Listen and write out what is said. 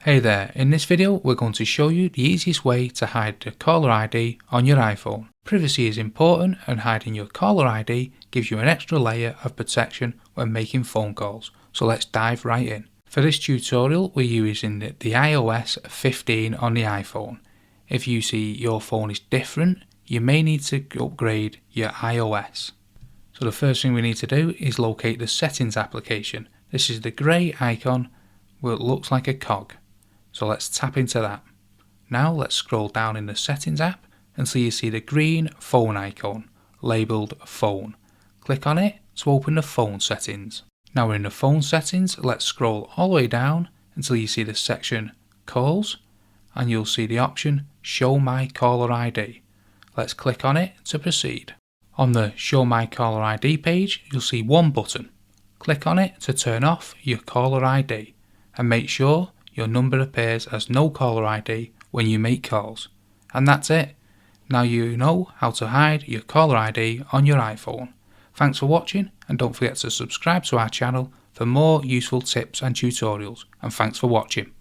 Hey there, in this video we're going to show you the easiest way to hide the caller ID on your iPhone. Privacy is important and hiding your caller ID gives you an extra layer of protection when making phone calls, so let's dive right in. For this tutorial we're using the iOS 15 on the iPhone. If you see your phone is different, you may need to upgrade your iOS. So the first thing we need to do is locate the settings application. This is the grey icon where it looks like a cog. So let's tap into that. Now let's scroll down in the settings app until you see the green phone icon labelled phone. Click on it to open the phone settings. Now we're in the phone settings, let's scroll all the way down until you see the section calls and you'll see the option show my caller ID. Let's click on it to proceed. On the show my caller ID page you'll see one button. Click on it to turn off your caller ID and make sure your number appears as no caller ID when you make calls. And that's it. Now you know how to hide your caller ID on your iPhone. Thanks for watching and don't forget to subscribe to our channel for more useful tips and tutorials. And thanks for watching.